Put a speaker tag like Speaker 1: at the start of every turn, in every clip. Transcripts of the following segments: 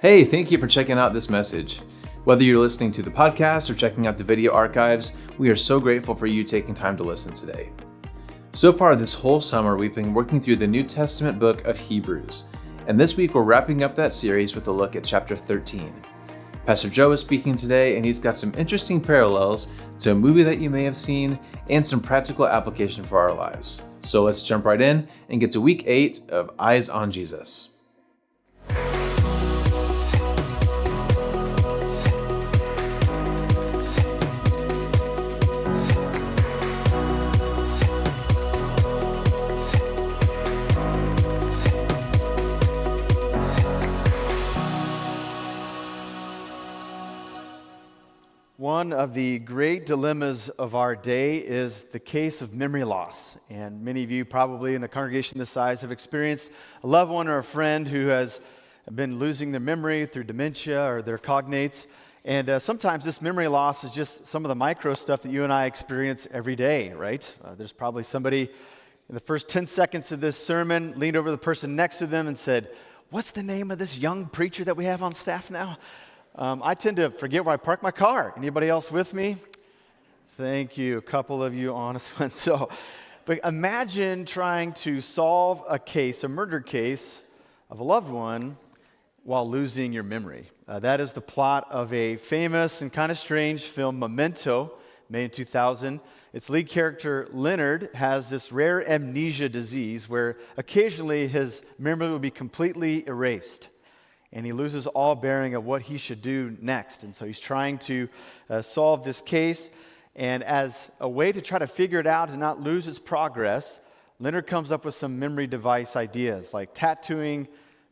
Speaker 1: Hey, thank you for checking out this message. Whether you're listening to the podcast or checking out the video archives, we are so grateful for you taking time to listen today. So far this whole summer, we've been working through the New Testament book of Hebrews, and this week we're wrapping up that series with a look at chapter 13. Pastor Joe is speaking today, and he's got some interesting parallels to a movie that you may have seen and some practical application for our lives. So let's jump right in and get to week 8 of Eyes on Jesus.
Speaker 2: One of the great dilemmas of our day is the case of memory loss. And many of you probably in a congregation this size have experienced a loved one or a friend who has been losing their memory through dementia or their cognates. And sometimes this memory loss is just some of the micro stuff that you and I experience every day, right? There's probably somebody in the first 10 seconds of this sermon leaned over the person next to them and said, "What's the name of this young preacher that we have on staff now?" I tend to forget where I park my car. Anybody else with me? Thank you. A couple of you honest ones. But imagine trying to solve a case, a murder case of a loved one while losing your memory. That is the plot of a famous and kind of strange film, Memento, made in 2000. Its lead character, Leonard, has this rare amnesia disease where occasionally his memory will be completely erased. And he loses all bearing of what he should do next. And so he's trying to solve this case. And as a way to try to figure it out and not lose his progress, Leonard comes up with some memory device ideas, like tattooing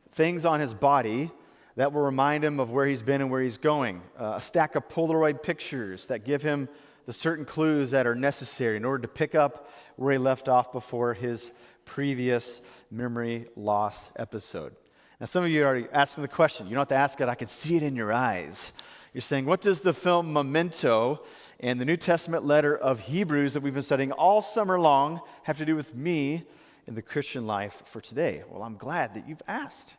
Speaker 2: things on his body that will remind him of where he's been and where he's going. A stack of Polaroid pictures that give him the certain clues that are necessary in order to pick up where he left off before his previous memory loss episode. Now, some of you are already asking the question. You don't have to ask it. I can see it in your eyes. You're saying, what does the film Memento and the New Testament letter of Hebrews that we've been studying all summer long have to do with me in the Christian life for today? Well, I'm glad that you've asked.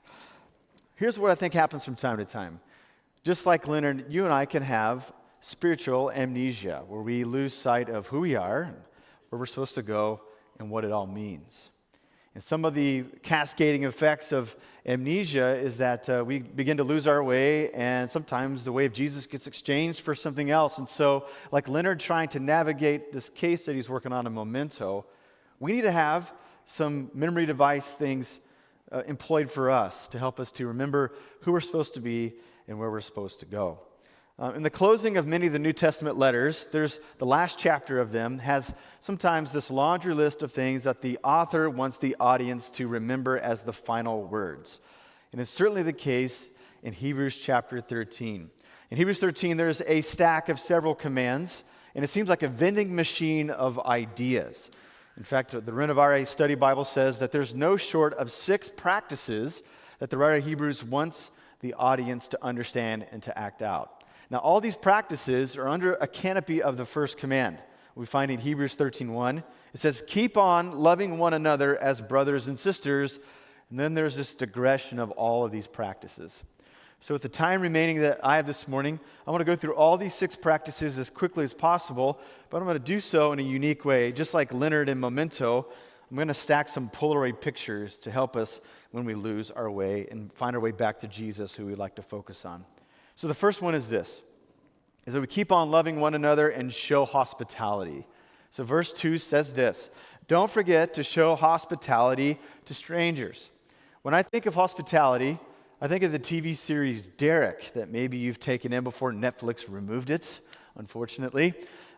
Speaker 2: Here's what I think happens from time to time. Just like Leonard, you and I can have spiritual amnesia, where we lose sight of who we are, where we're supposed to go, and what it all means. And some of the cascading effects of amnesia is that we begin to lose our way, and sometimes the way of Jesus gets exchanged for something else. And so, like Leonard trying to navigate this case that he's working on in Memento, we need to have some memory device things employed for us to help us to remember who we're supposed to be and where we're supposed to go. In the closing of many of the New Testament letters, there's the last chapter of them has sometimes this laundry list of things that the author wants the audience to remember as the final words. And it's certainly the case in Hebrews chapter 13. In Hebrews 13, there's a stack of several commands, and it seems like a vending machine of ideas. In fact, the Renovare Study Bible says that there's no short of 6 practices that the writer of Hebrews wants the audience to understand and to act out. Now, all these practices are under a canopy of the first command. We find in Hebrews 13:1, it says, "Keep on loving one another as brothers and sisters." And then there's this digression of all of these practices. So with the time remaining that I have this morning, I want to go through all these 6 practices as quickly as possible, but I'm going to do so in a unique way. Just like Leonard in Memento, I'm going to stack some Polaroid pictures to help us when we lose our way and find our way back to Jesus, who we'd like to focus on. So the first one is this, is that we keep on loving one another and show hospitality. So verse 2 says this, "Don't forget to show hospitality to strangers." When I think of hospitality, I think of the TV series Derek that maybe you've taken in before Netflix removed it, unfortunately.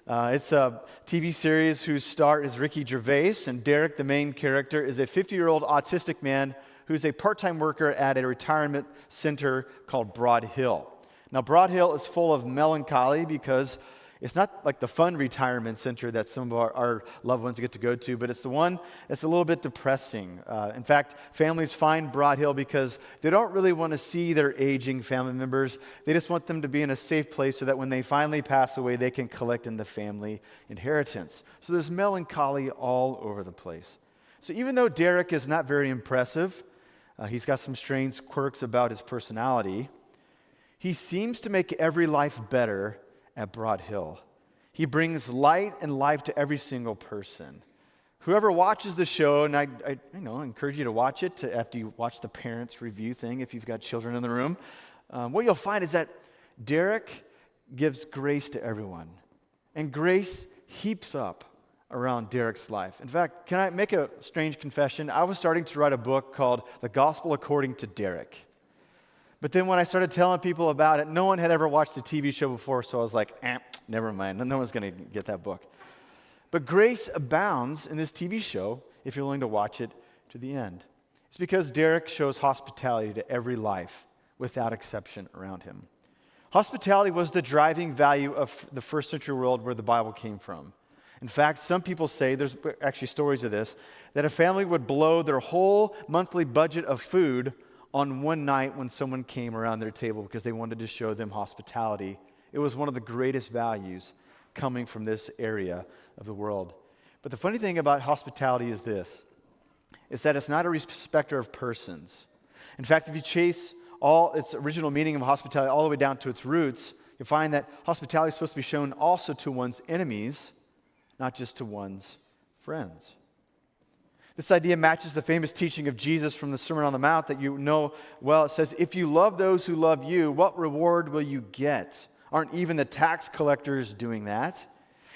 Speaker 2: It's a TV series whose star is Ricky Gervais, and Derek, the main character, is a 50-year-old autistic man who's a part-time worker at a retirement center called Broad Hill. Now, Broad Hill is full of melancholy because it's not like the fun retirement center that some of our loved ones get to go to, but it's the one that's a little bit depressing. In fact, families find Broad Hill because they don't really want to see their aging family members. They just want them to be in a safe place so that when they finally pass away, they can collect in the family inheritance. So there's melancholy all over the place. So even though Derek is not very impressive, he's got some strange quirks about his personality. He seems to make every life better at Broad Hill. He brings light and life to every single person. Whoever watches the show, and I encourage you to watch it after you watch the parents' review thing if you've got children in the room, what you'll find is that Derek gives grace to everyone. And grace heaps up around Derek's life. In fact, can I make a strange confession? I was starting to write a book called The Gospel According to Derek. But then when I started telling people about it, no one had ever watched the TV show before, so I was like, never mind, no one's going to get that book. But grace abounds in this TV show if you're willing to watch it to the end. It's because Derek shows hospitality to every life without exception around him. Hospitality was the driving value of the first century world where the Bible came from. In fact, some people say, there's actually stories of this, that a family would blow their whole monthly budget of food on one night when someone came around their table because they wanted to show them hospitality. It was one of the greatest values coming from this area of the world. But the funny thing about hospitality is this, is that it's not a respecter of persons. In fact, if you chase all its original meaning of hospitality all the way down to its roots, you'll find that hospitality is supposed to be shown also to one's enemies, not just to one's friends. This idea matches the famous teaching of Jesus from the Sermon on the Mount that you know well. It says, if you love those who love you, what reward will you get? Aren't even the tax collectors doing that?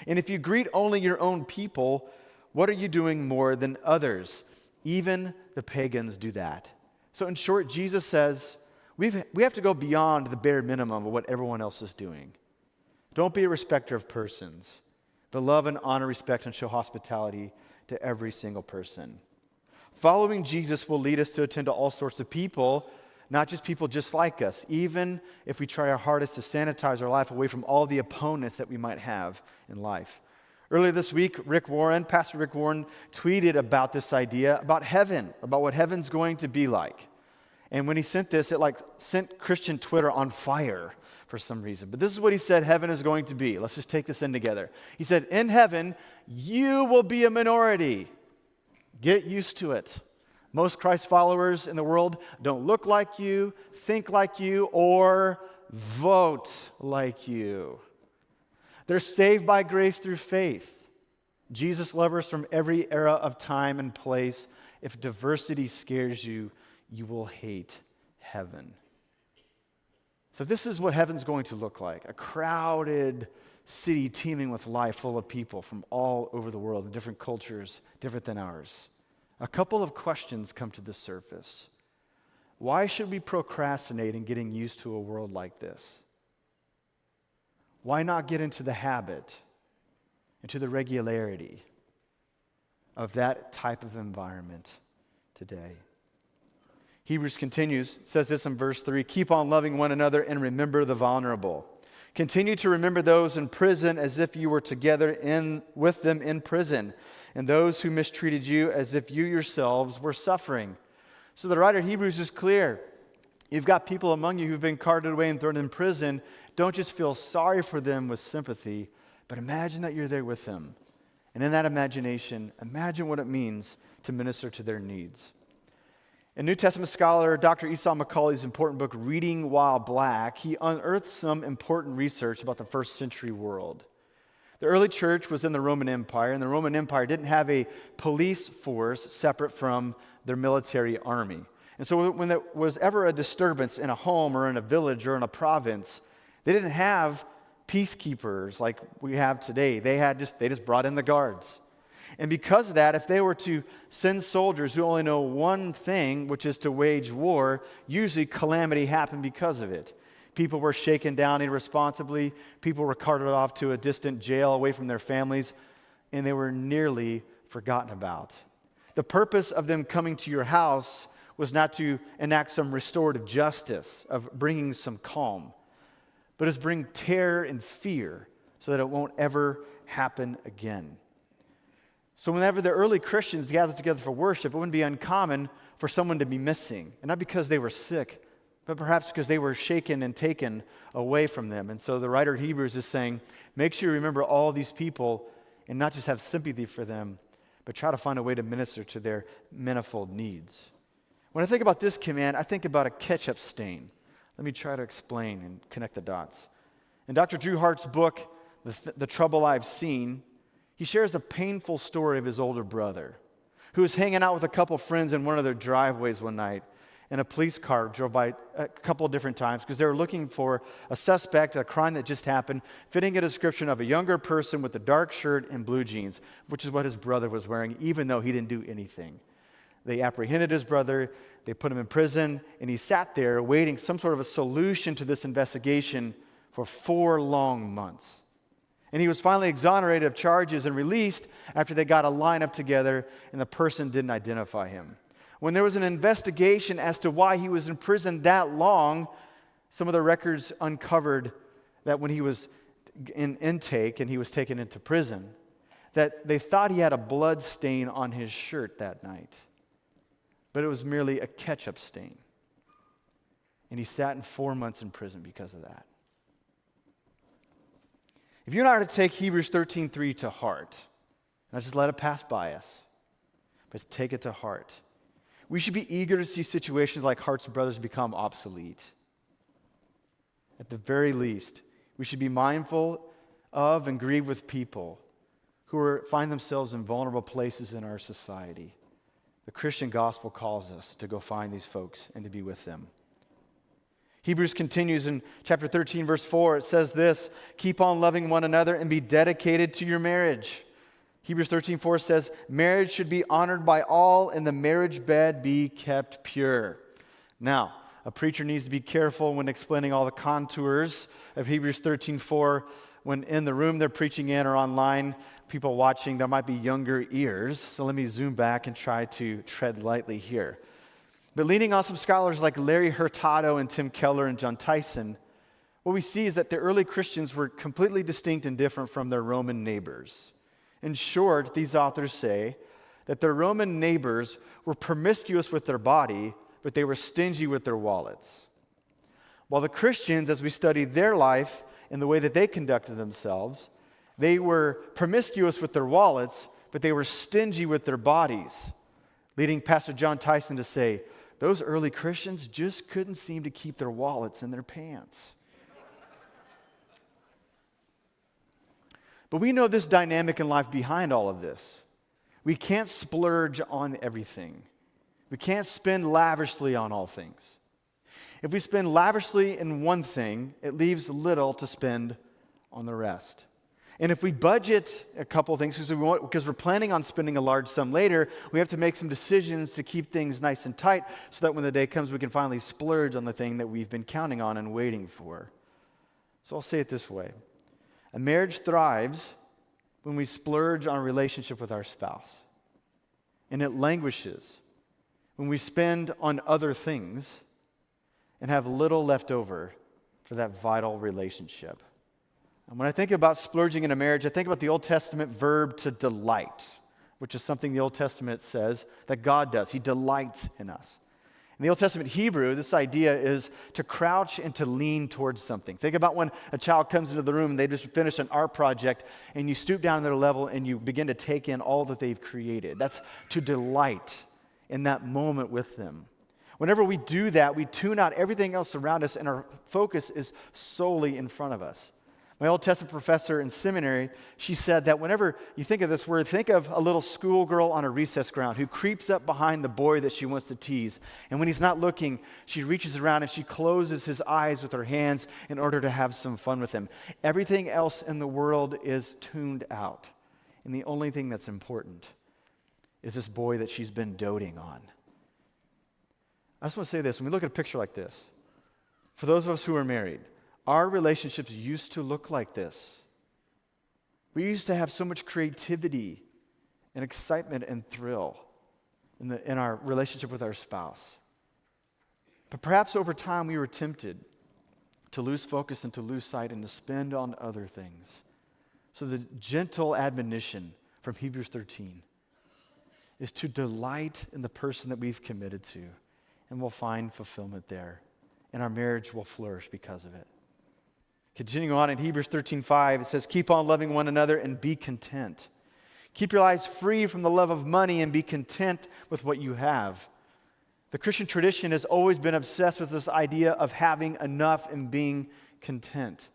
Speaker 2: And if you greet only your own people, what are you doing more than others? Even the pagans do that. So in short, Jesus says, we have to go beyond the bare minimum of what everyone else is doing. Don't be a respecter of persons, but love and honor, respect, and show hospitality to every single person. Following Jesus will lead us to attend to all sorts of people, not just people just like us, even if we try our hardest to sanitize our life away from all the opponents that we might have in life. Earlier this week, Pastor Rick Warren, tweeted about this idea, about heaven, about what heaven's going to be like. And when he sent this, it sent Christian Twitter on fire for some reason. But this is what he said heaven is going to be. Let's just take this in together. He said, in heaven, you will be a minority. Get used to it. Most Christ followers in the world don't look like you, think like you, or vote like you. They're saved by grace through faith. Jesus lovers from every era of time and place. If diversity scares you, you will hate heaven. So this is what heaven's going to look like. A crowded city teeming with life, full of people from all over the world in different cultures, different than ours. A couple of questions come to the surface. Why should we procrastinate in getting used to a world like this? Why not get into the habit, into the regularity of that type of environment today? Hebrews continues, says this in verse 3, keep on loving one another and remember the vulnerable. Continue to remember those in prison as if you were together with them in prison, and those who mistreated you as if you yourselves were suffering. So the writer of Hebrews is clear. You've got people among you who've been carted away and thrown in prison. Don't just feel sorry for them with sympathy, but imagine that you're there with them. And in that imagination, imagine what it means to minister to their needs. A New Testament scholar, Dr. Esau McCaulley's important book, Reading While Black, he unearths some important research about the first century world. The early church was in the Roman Empire, and the Roman Empire didn't have a police force separate from their military army. And so when there was ever a disturbance in a home or in a village or in a province, they didn't have peacekeepers like we have today. They just brought in the guards. And because of that, if they were to send soldiers who only know one thing, which is to wage war, usually calamity happened because of it. People were shaken down irresponsibly. People were carted off to a distant jail away from their families, and they were nearly forgotten about. The purpose of them coming to your house was not to enact some restorative justice of bringing some calm, but is bring terror and fear so that it won't ever happen again. So whenever the early Christians gathered together for worship, it wouldn't be uncommon for someone to be missing. And not because they were sick, but perhaps because they were shaken and taken away from them. And so the writer of Hebrews is saying, make sure you remember all these people and not just have sympathy for them, but try to find a way to minister to their manifold needs. When I think about this command, I think about a ketchup stain. Let me try to explain and connect the dots. In Dr. Drew Hart's book, The Trouble I've Seen, he shares a painful story of his older brother who was hanging out with a couple friends in one of their driveways one night, and a police car drove by a couple of different times because they were looking for a suspect, a crime that just happened, fitting a description of a younger person with a dark shirt and blue jeans, which is what his brother was wearing, even though he didn't do anything. They apprehended his brother, they put him in prison, and he sat there awaiting some sort of a solution to this investigation for 4 long months. And he was finally exonerated of charges and released after they got a lineup together and the person didn't identify him. When there was an investigation as to why he was in prison that long, some of the records uncovered that when he was in intake and he was taken into prison, that they thought he had a blood stain on his shirt that night. But it was merely a ketchup stain. And he sat in 4 months in prison because of that. If you and I are to take Hebrews 13:3 to heart, not just let it pass by us, but take it to heart, we should be eager to see situations like Hart's brothers become obsolete. At the very least, we should be mindful of and grieve with people who find themselves in vulnerable places in our society. The Christian gospel calls us to go find these folks and to be with them. Hebrews continues in chapter 13, verse 4. It says this, keep on loving one another and be dedicated to your marriage. Hebrews 13:4 says, marriage should be honored by all and the marriage bed be kept pure. Now, a preacher needs to be careful when explaining all the contours of Hebrews 13:4. When in the room they're preaching in or online, people watching, there might be younger ears. So let me zoom back and try to tread lightly here. But leaning on some scholars like Larry Hurtado and Tim Keller and John Tyson, what we see is that the early Christians were completely distinct and different from their Roman neighbors. In short, these authors say that their Roman neighbors were promiscuous with their body, but they were stingy with their wallets. While the Christians, as we study their life and the way that they conducted themselves, they were promiscuous with their wallets, but they were stingy with their bodies, leading Pastor John Tyson to say, those early Christians just couldn't seem to keep their wallets in their pants. But we know this dynamic in life behind all of this. We can't splurge on everything. We can't spend lavishly on all things. If we spend lavishly in one thing, it leaves little to spend on the rest. And if we budget a couple of things because we're planning on spending a large sum later, we have to make some decisions to keep things nice and tight so that when the day comes, we can finally splurge on the thing that we've been counting on and waiting for. So I'll say it this way. A marriage thrives when we splurge on a relationship with our spouse. And it languishes when we spend on other things and have little left over for that vital relationship. And when I think about splurging in a marriage, I think about the Old Testament verb to delight, which is something the Old Testament says that God does. He delights in us. In the Old Testament Hebrew, this idea is to crouch and to lean towards something. Think about when a child comes into the room and they just finish an art project and you stoop down to their level and you begin to take in all that they've created. That's to delight in that moment with them. Whenever we do that, we tune out everything else around us and our focus is solely in front of us. My Old Testament professor in seminary, she said that whenever you think of this word, think of a little schoolgirl on a recess ground who creeps up behind the boy that she wants to tease. And when he's not looking, she reaches around and she closes his eyes with her hands in order to have some fun with him. Everything else in the world is tuned out. And the only thing that's important is this boy that she's been doting on. I just want to say this. When we look at a picture like this, for those of us who are married, our relationships used to look like this. We used to have so much creativity and excitement and thrill in our relationship with our spouse. But perhaps over time we were tempted to lose focus and to lose sight and to spend on other things. So the gentle admonition from Hebrews 13 is to delight in the person that we've committed to, and we'll find fulfillment there, and our marriage will flourish because of it. Continuing on in Hebrews 13:5, it says, keep on loving one another and be content. Keep your lives free from the love of money and be content with what you have. The Christian tradition has always been obsessed with this idea of having enough and being content.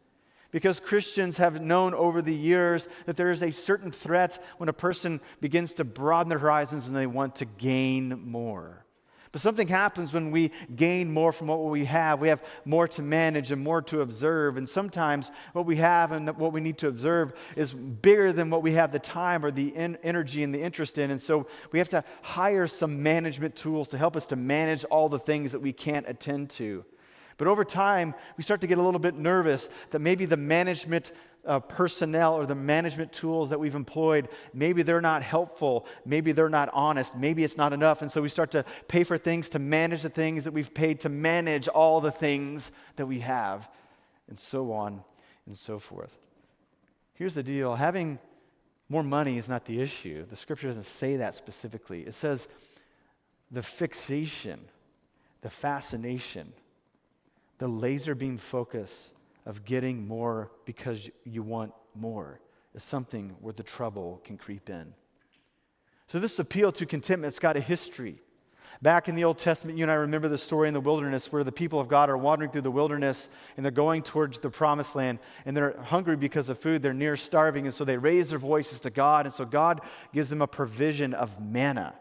Speaker 2: Because Christians have known over the years that there is a certain threat when a person begins to broaden their horizons and they want to gain more. But something happens when we gain more from what we have. We have more to manage and more to observe. And sometimes what we have and what we need to observe is bigger than what we have the time or the energy and the interest in. And so we have to hire some management tools to help us to manage all the things that we can't attend to. But over time, we start to get a little bit nervous that maybe the management personnel or the management tools that we've employed, maybe they're not helpful, maybe they're not honest, maybe it's not enough. And so we start to pay for things to manage the things that we've paid to manage all the things that we have, and so on and so forth. Here's the deal. Having more money is not the issue. The scripture doesn't say that specifically. It says the fixation, the fascination, the laser beam focus of getting more because you want more is something where the trouble can creep in. So this appeal to contentment's got a history. Back in the Old Testament, you and I remember the story in the wilderness where the people of God are wandering through the wilderness and they're going towards the promised land and they're hungry because of food, they're near starving, and so they raise their voices to God, and so God gives them a provision of manna.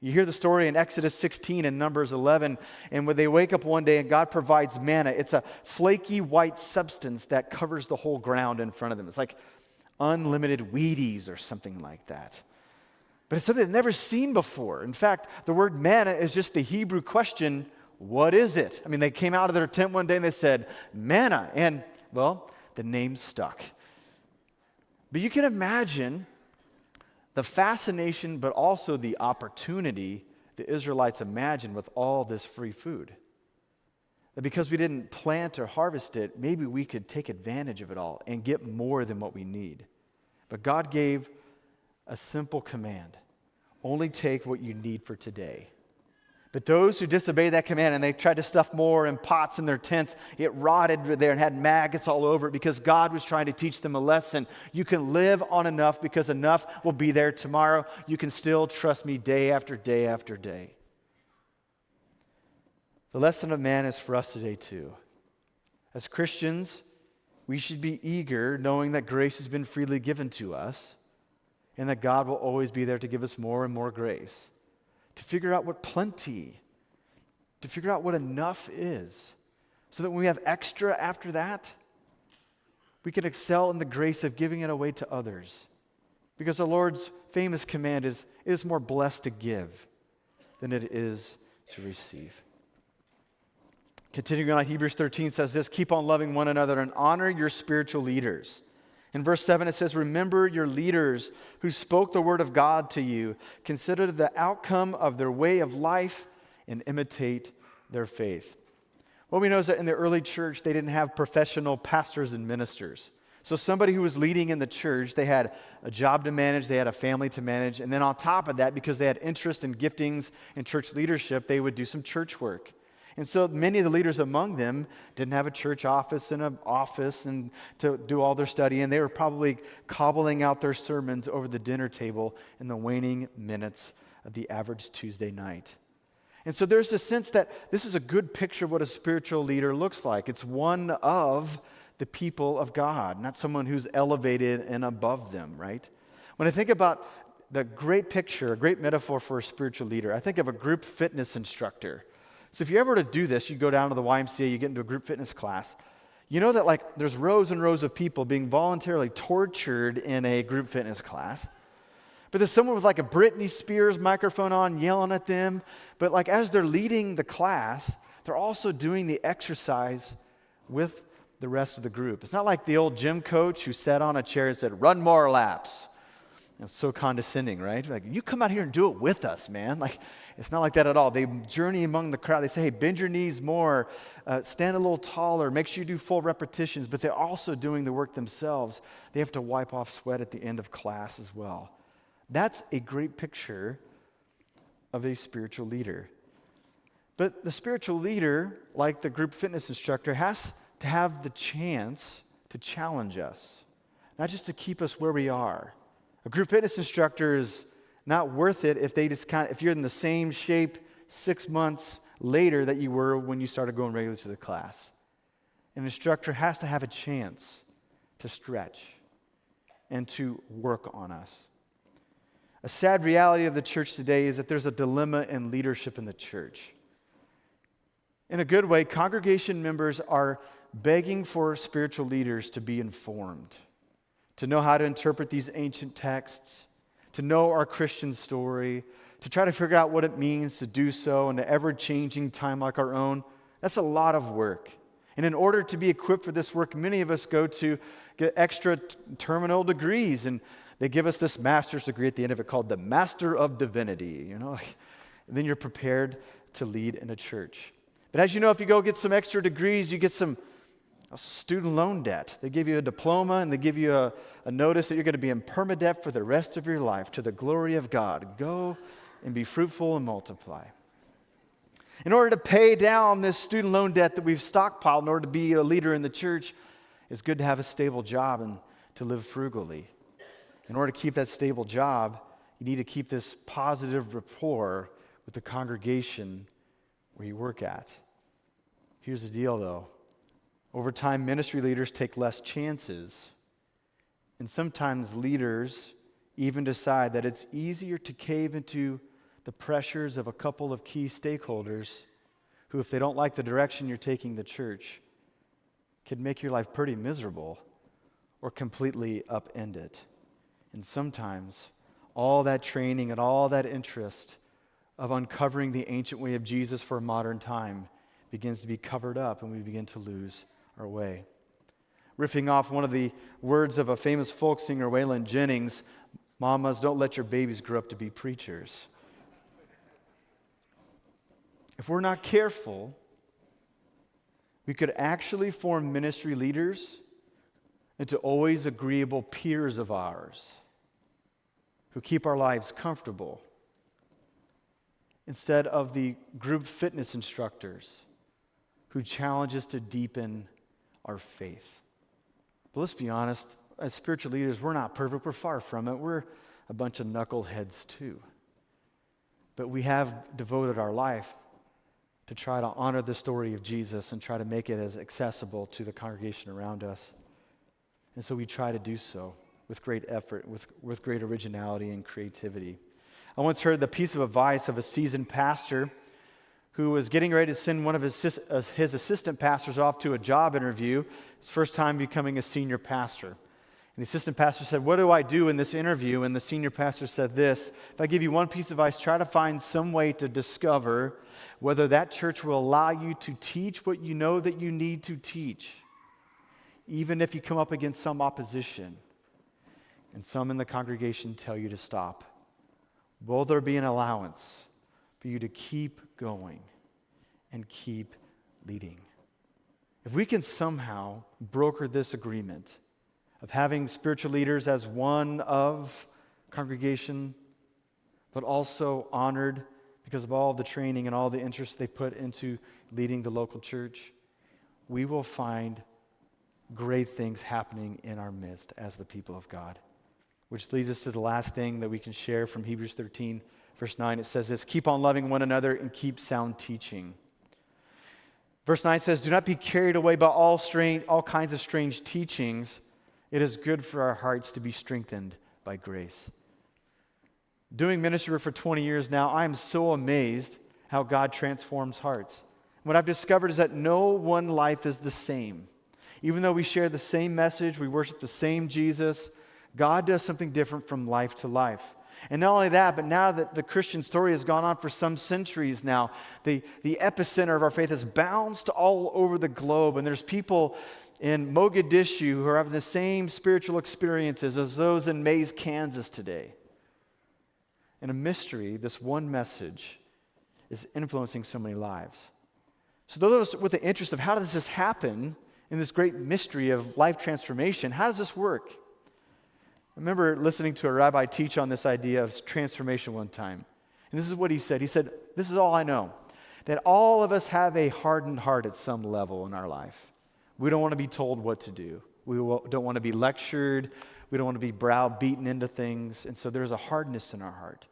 Speaker 2: You hear the story in Exodus 16 and Numbers 11, and when they wake up one day and God provides manna, it's a flaky white substance that covers the whole ground in front of them. It's like unlimited Wheaties or something like that. But it's something they've never seen before. In fact, the word manna is just the Hebrew question, what is it? I mean, they came out of their tent one day and they said, manna, and, well, the name stuck. But you can imagine the fascination, but also the opportunity the Israelites imagined with all this free food. That because we didn't plant or harvest it, maybe we could take advantage of it all and get more than what we need. But God gave a simple command: only take what you need for today. But those who disobeyed that command and they tried to stuff more in pots in their tents, it rotted there and had maggots all over it because God was trying to teach them a lesson. You can live on enough because enough will be there tomorrow. You can still trust me day after day after day. The lesson of man is for us today too. As Christians, we should be eager knowing that grace has been freely given to us and that God will always be there to give us more and more grace. To figure out what plenty, to figure out what enough is, so that when we have extra after that, we can excel in the grace of giving it away to others. Because the Lord's famous command is, it is more blessed to give than it is to receive. Continuing on, Hebrews 13 says this: keep on loving one another and honor your spiritual leaders. In verse 7 it says, remember your leaders who spoke the word of God to you. Consider the outcome of their way of life and imitate their faith. What we know is that in the early church, they didn't have professional pastors and ministers. So somebody who was leading in the church, they had a job to manage, they had a family to manage, and then on top of that, because they had interest and giftings in church leadership, they would do some church work. And so many of the leaders among them didn't have a church office and an office and to do all their study, and they were probably cobbling out their sermons over the dinner table in the waning minutes of the average Tuesday night. And so there's this sense that this is a good picture of what a spiritual leader looks like. It's one of the people of God, not someone who's elevated and above them, right? When I think about the great picture, a great metaphor for a spiritual leader, I think of a group fitness instructor. So if you ever were to do this, you go down to the YMCA, you get into a group fitness class. You know that like there's rows and rows of people being voluntarily tortured in a group fitness class. But there's someone with like a Britney Spears microphone on yelling at them. But like as they're leading the class, they're also doing the exercise with the rest of the group. It's not like the old gym coach who sat on a chair and said, run more laps. It's so condescending, right? Like, you come out here and do it with us, man. Like, it's not like that at all. They journey among the crowd. They say, hey, bend your knees more, stand a little taller, make sure you do full repetitions. But they're also doing the work themselves. They have to wipe off sweat at the end of class as well. That's a great picture of a spiritual leader. But the spiritual leader, like the group fitness instructor, has to have the chance to challenge us, not just to keep us where we are. A group fitness instructor is not worth it if they just if you're in the same shape, 6 months later that you were when you started going regularly to the class. An instructor has to have a chance to stretch and to work on us. A sad reality of the church today is that there's a dilemma in leadership in the church. In a good way, congregation members are begging for spiritual leaders to be informed, to know how to interpret these ancient texts, to know our Christian story, to try to figure out what it means to do so in an ever-changing time like our own. That's a lot of work. And in order to be equipped for this work, many of us go to get extra terminal degrees, and they give us this master's degree at the end of it called the Master of Divinity, and then you're prepared to lead in a church. But as you know, if you go get some extra degrees, you get some student loan debt. They give you a diploma, and they give you a notice that you're going to be in permadebt for the rest of your life to the glory of God. Go and be fruitful and multiply. In order to pay down this student loan debt that we've stockpiled in order to be a leader in the church, it's good to have a stable job and to live frugally. In order to keep that stable job, you need to keep this positive rapport with the congregation where you work at. Here's the deal, though. Over time, ministry leaders take less chances, and sometimes leaders even decide that it's easier to cave into the pressures of a couple of key stakeholders who, if they don't like the direction you're taking the church, could make your life pretty miserable or completely upend it. And sometimes all that training and all that interest of uncovering the ancient way of Jesus for a modern time begins to be covered up, and we begin to lose our way. Riffing off one of the words of a famous folk singer, Waylon Jennings, "Mamas, don't let your babies grow up to be preachers." If we're not careful, we could actually form ministry leaders into always agreeable peers of ours who keep our lives comfortable instead of the group fitness instructors who challenge us to deepen our faith. But let's be honest, as spiritual leaders, we're not perfect. We're far from it. We're a bunch of knuckleheads too. But we have devoted our life to try to honor the story of Jesus and try to make it as accessible to the congregation around us. And so we try to do so with great effort, with great originality and creativity. I once heard the piece of advice of a seasoned pastor who was getting ready to send one of his assistant pastors off to a job interview, his first time becoming a senior pastor. And the assistant pastor said, "What do I do in this interview?" And the senior pastor said this: "If I give you one piece of advice, try to find some way to discover whether that church will allow you to teach what you know that you need to teach, even if you come up against some opposition and some in the congregation tell you to stop. Will there be an allowance for you to keep going and keep leading?" If we can somehow broker this agreement of having spiritual leaders as one of congregation, but also honored because of all the training and all the interest they put into leading the local church, we will find great things happening in our midst as the people of God. Which leads us to the last thing that we can share from Hebrews 13, verse 9. It says this: "Keep on loving one another and keep sound teaching." Verse 9 says, "Do not be carried away by all kinds of strange teachings. It is good for our hearts to be strengthened by grace." Doing ministry work for 20 years now, I am so amazed how God transforms hearts. What I've discovered is that no one life is the same. Even though we share the same message, we worship the same Jesus, God does something different from life to life. And not only that, but now that the Christian story has gone on for some centuries now, the epicenter of our faith has bounced all over the globe, and there's people in Mogadishu who are having the same spiritual experiences as those in Mays, Kansas today. In a mystery, this one message is influencing so many lives. So those with the interest of how does this happen in this great mystery of life transformation, how does this work? I remember listening to a rabbi teach on this idea of transformation one time. And this is what he said. He said, "This is all I know, that all of us have a hardened heart at some level in our life. We don't want to be told what to do. We don't want to be lectured. We don't want to be browbeaten into things. And so there's a hardness in our heart."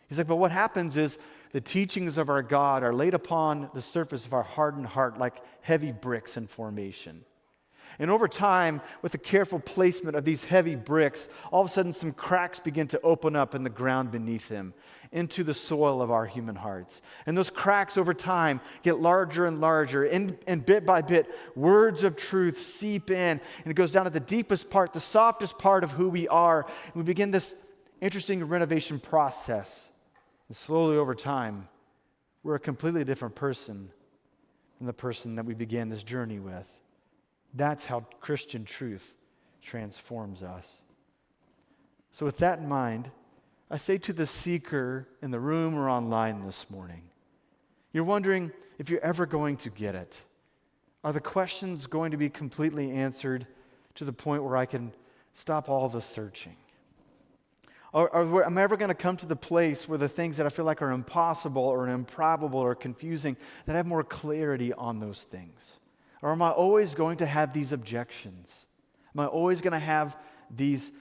Speaker 2: He's like, but what happens is the teachings of our God are laid upon the surface of our hardened heart like heavy bricks in formation. And over time, with the careful placement of these heavy bricks, all of a sudden some cracks begin to open up in the ground beneath them into the soil of our human hearts. And those cracks over time get larger and larger, and bit by bit, words of truth seep in, and it goes down to the deepest part, the softest part of who we are. And we begin this interesting renovation process. And slowly over time, we're a completely different person than the person that we began this journey with. That's how Christian truth transforms us. So with that in mind, I say to the seeker in the room or online this morning, you're wondering if you're ever going to get it. Are the questions going to be completely answered to the point where I can stop all the searching? Am I ever going to come to the place where the things that I feel like are impossible or improbable or confusing, that I have more clarity on those things? Or am I always going to have these objections? Am I always going to have these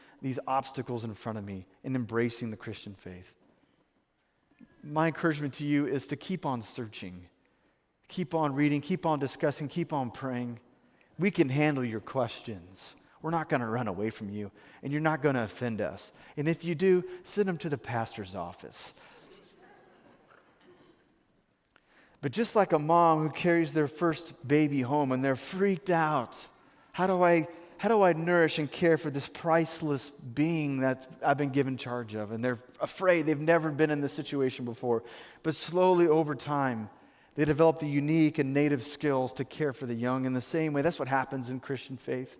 Speaker 2: obstacles in front of me in embracing the Christian faith? My encouragement to you is to keep on searching, keep on reading, keep on discussing, keep on praying. We can handle your questions. We're not going to run away from you, and you're not going to offend us. And if you do, send them to the pastor's office. But just like a mom who carries their first baby home and they're freaked out, how do I nourish and care for this priceless being that I've been given charge of? And they're afraid, they've never been in this situation before. But slowly over time, they develop the unique and native skills to care for the young in the same way. That's what happens in Christian faith.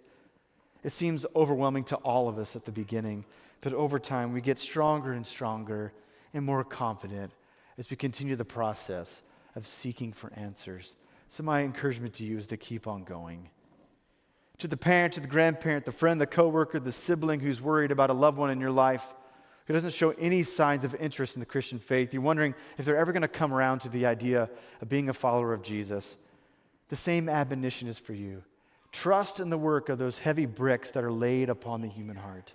Speaker 2: It seems overwhelming to all of us at the beginning, but over time we get stronger and stronger and more confident as we continue the process of seeking for answers. So my encouragement to you is to keep on going. To the parent, to the grandparent, the friend, the coworker, the sibling who's worried about a loved one in your life who doesn't show any signs of interest in the Christian faith, you're wondering if they're ever going to come around to the idea of being a follower of Jesus. The same admonition is for you. Trust in the work of those heavy bricks that are laid upon the human heart.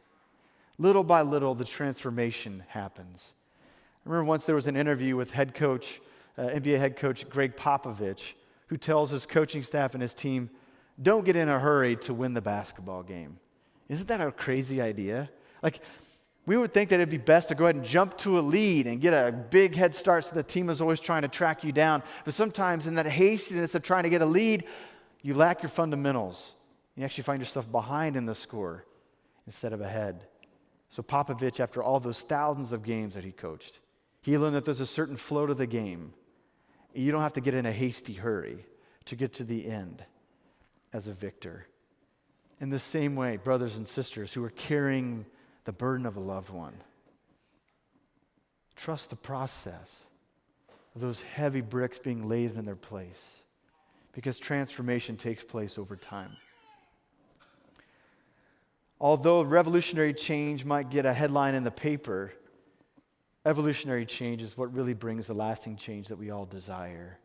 Speaker 2: Little by little, the transformation happens. I remember once there was an interview with NBA head coach Greg Popovich, who tells his coaching staff and his team, don't get in a hurry to win the basketball game. Isn't that a crazy idea? Like, we would think that it'd be best to go ahead and jump to a lead and get a big head start so the team is always trying to track you down. But sometimes in that hastiness of trying to get a lead, you lack your fundamentals. You actually find yourself behind in the score instead of ahead. So Popovich, after all those thousands of games that he coached, he learned that there's a certain flow to the game. You don't have to get in a hasty hurry to get to the end as a victor. In the same way, brothers and sisters who are carrying the burden of a loved one, trust the process of those heavy bricks being laid in their place, because transformation takes place over time. Although revolutionary change might get a headline in the paper, evolutionary change is what really brings the lasting change that we all desire.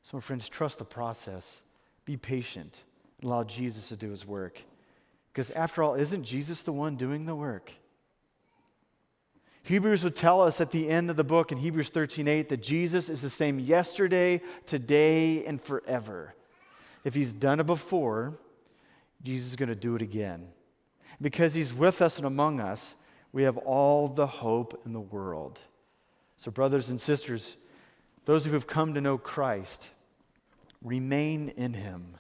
Speaker 2: So, my friends, trust the process. Be patient and allow Jesus to do his work. Because after all, isn't Jesus the one doing the work? Hebrews would tell us at the end of the book in Hebrews 13:8 that Jesus is the same yesterday, today, and forever. If he's done it before, Jesus is going to do it again. Because he's with us and among us, we have all the hope in the world. So brothers and sisters, those who have come to know Christ, remain in him.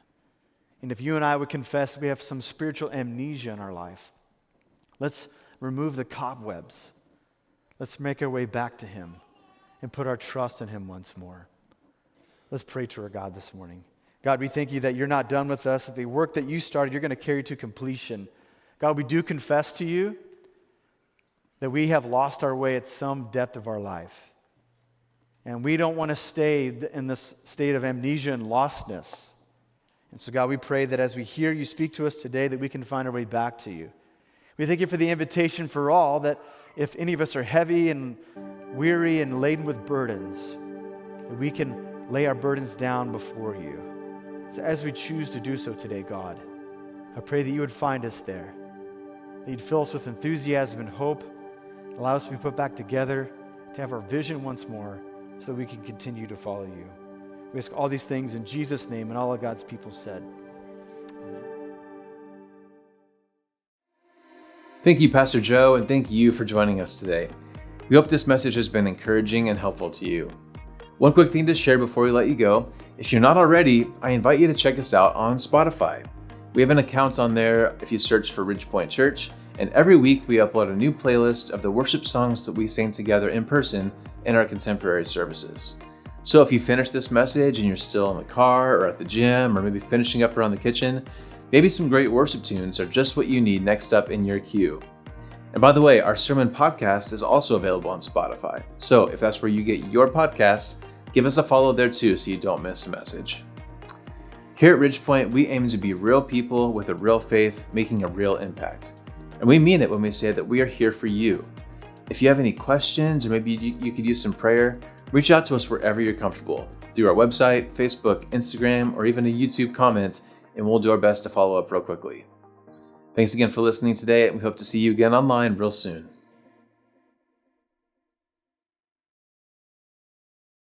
Speaker 2: And if you and I would confess we have some spiritual amnesia in our life, let's remove the cobwebs. Let's make our way back to him and put our trust in him once more. Let's pray to our God this morning. God, we thank you that you're not done with us, that the work that you started, you're going to carry to completion. God, we do confess to you that we have lost our way at some depth of our life. And we don't want to stay in this state of amnesia and lostness. And so, God, we pray that as we hear you speak to us today, that we can find our way back to you. We thank you for the invitation for all, that if any of us are heavy and weary and laden with burdens, that we can lay our burdens down before you. So as we choose to do so today, God, I pray that you would find us there, that you'd fill us with enthusiasm and hope, allow us to be put back together, to have our vision once more, so that we can continue to follow you. We ask all these things in Jesus' name, and all of God's people said.
Speaker 1: Thank you, Pastor Joe, and thank you for joining us today. We hope this message has been encouraging and helpful to you. One quick thing to share before we let you go. If you're not already, I invite you to check us out on Spotify. We have an account on there if you search for Ridgepoint Church, and every week we upload a new playlist of the worship songs that we sing together in person in our contemporary services. So if you finish this message and you're still in the car or at the gym or maybe finishing up around the kitchen, maybe some great worship tunes are just what you need next up in your queue. And by the way, our sermon podcast is also available on Spotify. So if that's where you get your podcasts, give us a follow there too so you don't miss a message. Here at Ridgepoint, we aim to be real people with a real faith, making a real impact. And we mean it when we say that we are here for you. If you have any questions or maybe you could use some prayer, reach out to us wherever you're comfortable, through our website, Facebook, Instagram, or even a YouTube comment, and we'll do our best to follow up real quickly. Thanks again for listening today, and we hope to see you again online real soon.